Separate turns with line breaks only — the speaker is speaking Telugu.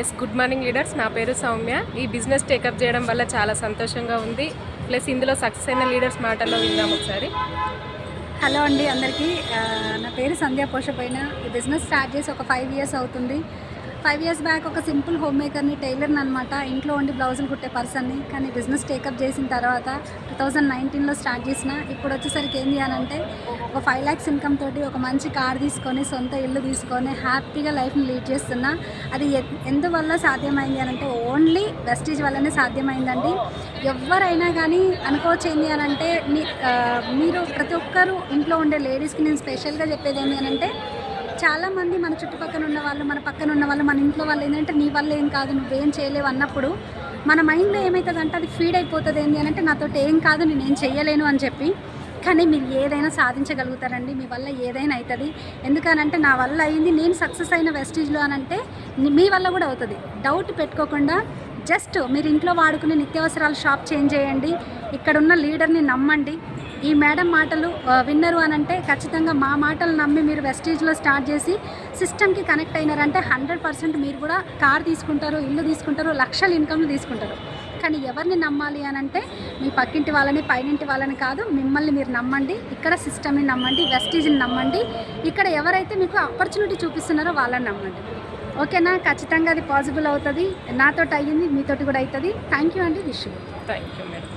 Yes good morning leaders. నా పేరు సౌమ్య. ఈ బిజినెస్ టేకప్ చేయడం వల్ల చాలా సంతోషంగా ఉంది. ప్లస్ ఇందులో సక్సెస్ అయిన లీడర్స్ మాటల్లో విందాం ఒకసారి.
హలో అండి అందరికీ. నా పేరు సంధ్య పోషపైన. ఈ బిజినెస్ స్టార్ట్ చేసి ఒక 5 years అవుతుంది. 5 years బ్యాక్ ఒక సింపుల్ హోమ్ మేకర్ని, టైలర్ని అనమాట. ఇంట్లో ఉండి బ్లౌజులు కుట్టే పర్సన్ని. కానీ బిజినెస్ టేకప్ చేసిన తర్వాత 2019లో స్టార్ట్ చేసిన. ఇప్పుడు వచ్చేసరికి ఏంటి అని అంటే ఒక 5 lakhs ఇన్కమ్ తోటి ఒక మంచి కార్ తీసుకొని, సొంత ఇల్లు తీసుకొని హ్యాపీగా లైఫ్ని లీడ్ చేస్తున్నా. అది ఎందువల్ల సాధ్యమైంది అని అంటే ఓన్లీ వెస్టీజ్ వల్లనే సాధ్యమైందండి. ఎవరైనా కానీ అనుకోవచ్చు ఏంటి అని అంటే మీరు ప్రతి ఒక్కరు ఇంట్లో ఉండే లేడీస్కి నేను స్పెషల్గా చెప్పేది ఏంటి అని అంటే, చాలామంది మన చుట్టుపక్కల ఉన్న వాళ్ళు, మన పక్కన ఉన్న వాళ్ళు, మన ఇంట్లో వాళ్ళు ఏంటంటే నీ వల్ల ఏం కాదు, నువ్వేం చేయలేవు అన్నప్పుడు మన మైండ్లో ఏమవుతుందంటే అది ఫీడ్ అయిపోతుంది. ఏంటి అని అంటే నాతోటి ఏం కాదు, నేనేం చేయలేను అని చెప్పి. కానీ మీరు ఏదైనా సాధించగలుగుతారండి. మీ వల్ల ఏదైనా అవుతుంది. ఎందుకనంటే నా వల్ల అయింది, నేను సక్సెస్ అయిన వెస్టీజ్లో అని అంటే మీ వల్ల కూడా అవుతుంది. డౌట్ పెట్టుకోకుండా జస్ట్ మీరు ఇంట్లో వాడుకునే నిత్యావసరాల షాప్ చేంజ్ చేయండి. ఇక్కడున్న లీడర్ని నమ్మండి. ఈ మేడం మాటలు విన్నరు అని అంటే ఖచ్చితంగా మా మాటలు నమ్మి మీరు వెస్టీజ్లో స్టార్ట్ చేసి సిస్టమ్కి కనెక్ట్ అయినారంటే 100% మీరు కూడా కార్ తీసుకుంటారు, ఇల్లు తీసుకుంటారు, లక్షల ఇన్కమ్లు తీసుకుంటారు. కానీ ఎవరిని నమ్మాలి అని అంటే మీ పక్కింటి వాళ్ళని, పైనింటి వాళ్ళని కాదు, మిమ్మల్ని మీరు నమ్మండి. ఇక్కడ సిస్టమ్ని నమ్మండి, వెస్టీజ్ని నమ్మండి. ఇక్కడ ఎవరైతే మీకు ఆపర్చునిటీ చూపిస్తున్నారో వాళ్ళని నమ్మండి. ఓకేనా? ఖచ్చితంగా అది పాసిబుల్ అవుతుంది. నాతోటి అయ్యింది, మీతోటి కూడా అవుతుంది. థ్యాంక్ యూ అండి. విష్.
Thank you madam.